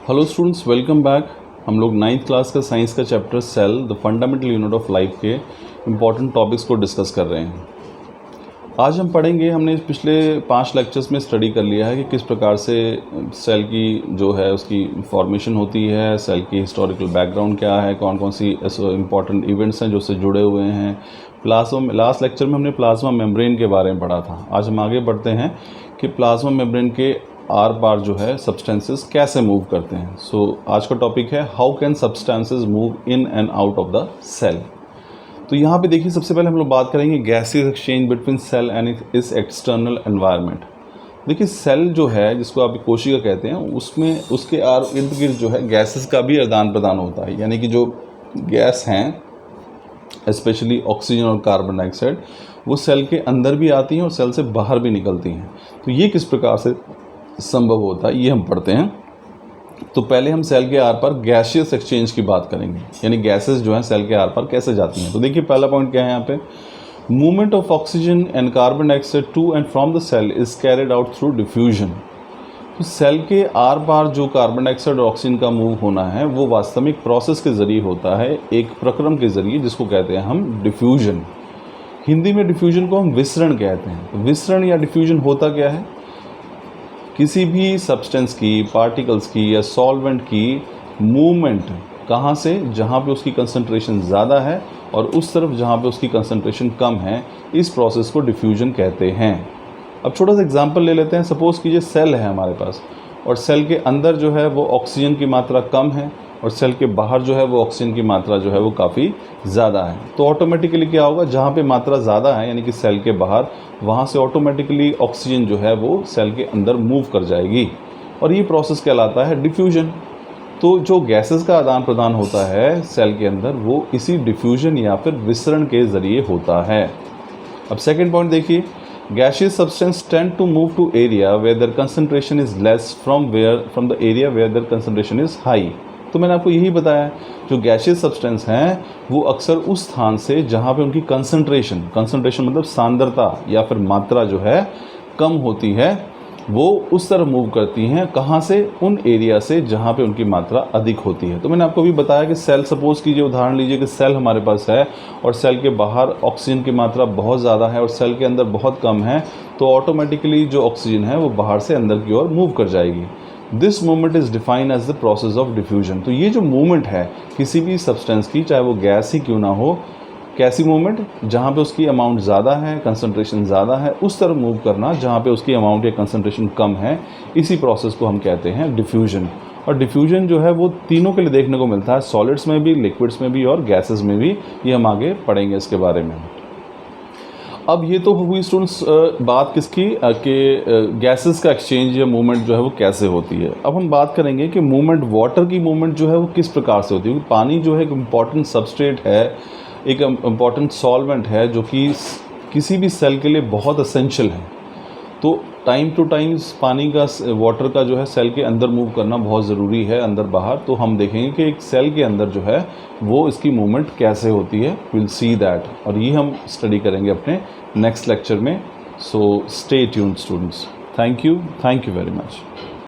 Hello students, welcome back. हम लोग 9th class का साइंस का chapter cell the fundamental unit of life के इम्पॉर्टेंट टॉपिक्स को डिस्कस कर रहे हैं। आज हम पढ़ेंगे, हमने पिछले 5 लेक्चर्स में स्टडी कर लिया है कि किस प्रकार से सेल की जो है उसकी फॉर्मेशन होती है, सेल की हिस्टोरिकल बैकग्राउंड क्या है, कौन कौन सी इम्पॉर्टेंट इवेंट्स हैं जो उससे जुड़े हुए हैं। लास्ट लेक्चर में हमने प्लाज्मा मेम्ब्रेन के बारे में पढ़ा था। आज हम आगे बढ़ते हैं कि प्लाज्मा मेम्ब्रेन के आर पार जो है सब्सटेंसेस कैसे मूव करते हैं। आज का टॉपिक है how can substances move in and out of the cell. तो यहाँ पे देखिए, सबसे पहले हम लोग बात करेंगे gases exchange between cell and its external environment. देखिए, सेल जो है जिसको आप कोशिका कहते हैं, उसमें उसके इर्द गिर्द जो है गैसेस का भी आदान प्रदान होता है। यानी कि जो गैस हैं स्पेशली ऑक्सीजन और कार्बन डाइऑक्साइड, वो सेल के अंदर भी आती हैं और सेल से बाहर भी निकलती हैं। तो ये किस प्रकार से संभव होता है ये हम पढ़ते हैं। तो पहले हम सेल के आर पार गैसियस एक्सचेंज की बात करेंगे, यानी गैसेस जो हैं सेल के आर पार कैसे जाती हैं। तो देखिए, पहला पॉइंट क्या है यहाँ पे, movement of oxygen and carbon dioxide to and from the cell is carried out through diffusion. तो सेल के आर पार जो कार्बन डाइऑक्साइड और ऑक्सीजन का मूव होना है वो वास्तविक प्रोसेस के जरिए होता है, एक प्रक्रम के जरिए, जिसको कहते हैं हम डिफ्यूजन। हिंदी में डिफ्यूजन को हम विसरण कहते हैं। तो विसरण या डिफ्यूजन होता क्या है, किसी भी सब्सटेंस की, पार्टिकल्स की या सॉल्वेंट की मूवमेंट कहाँ से, जहाँ पे उसकी कंसंट्रेशन ज़्यादा है और उस तरफ जहाँ पे उसकी कंसंट्रेशन कम है, इस प्रोसेस को डिफ्यूजन कहते हैं। अब छोटा सा एग्जांपल ले लेते हैं। सपोज़ कीजिए सेल है हमारे पास और सेल के अंदर जो है वो ऑक्सीजन की मात्रा कम है और सेल के बाहर जो है वो ऑक्सीजन की मात्रा जो है वो काफ़ी ज़्यादा है। तो ऑटोमेटिकली क्या होगा, जहाँ पे मात्रा ज़्यादा है यानी कि सेल के बाहर, वहाँ से ऑटोमेटिकली ऑक्सीजन जो है वो सेल के अंदर मूव कर जाएगी और ये प्रोसेस कहलाता है डिफ्यूजन। तो जो गैसेस का आदान प्रदान होता है सेल के अंदर, वो इसी डिफ्यूजन या फिर विसरण के ज़रिए होता है। अब सेकेंड पॉइंट देखिए, gaseous substance tend to move to area where their concentration is less from the area where their concentration is high। तो मैंने आपको यही बताया, जो गैशियस सब्सटेंस हैं वो अक्सर उस स्थान से जहाँ पे उनकी कंसंट्रेशन मतलब सांद्रता या फिर मात्रा जो है कम होती है, वो उस तरफ मूव करती हैं। कहाँ से, उन एरिया से जहाँ पे उनकी मात्रा अधिक होती है। तो मैंने आपको भी बताया कि सेल, सपोज़ कीजिए, उदाहरण लीजिए कि सेल हमारे पास है और सेल के बाहर ऑक्सीजन की मात्रा बहुत ज़्यादा है और सेल के अंदर बहुत कम है, तो ऑटोमेटिकली जो ऑक्सीजन है वो बाहर से अंदर की ओर मूव कर जाएगी। This movement is defined as the process of diffusion. तो ये जो मूवमेंट है किसी भी सब्सटेंस की, चाहे वो गैस ही क्यों ना हो, कैसी मूवमेंट, जहाँ पे उसकी अमाउंट ज़्यादा है, कंसंट्रेशन ज़्यादा है, उस तरफ मूव करना जहाँ पे उसकी अमाउंट या कंसंट्रेशन कम है, इसी प्रोसेस को हम कहते हैं डिफ्यूजन। और डिफ्यूजन जो है वो तीनों के लिए देखने को मिलता है, सॉलिड्स में भी, लिक्विड्स में भी और गैसेस में भी। ये हम आगे पढ़ेंगे इसके बारे में। अब ये तो हुई स्टूडेंट्स बात किसकी, कि गैसेस का एक्सचेंज या मूवमेंट जो है वो कैसे होती है। अब हम बात करेंगे कि मूवमेंट, वाटर की मूवमेंट जो है वो किस प्रकार से होती है। क्योंकि पानी जो है एक इम्पॉर्टेंट सबस्ट्रेट है, एक इम्पॉर्टेंट सॉल्वेंट है जो कि किसी भी सेल के लिए बहुत असेंशियल है। तो टाइम टू टाइम पानी का, वाटर का जो है सेल के अंदर मूव करना बहुत ज़रूरी है, अंदर बाहर। तो हम देखेंगे कि एक सेल के अंदर जो है वो इसकी मूवमेंट कैसे होती है, विल सी दैट, और ये हम स्टडी करेंगे अपने नेक्स्ट लेक्चर में। So stay tuned students. Thank you very much.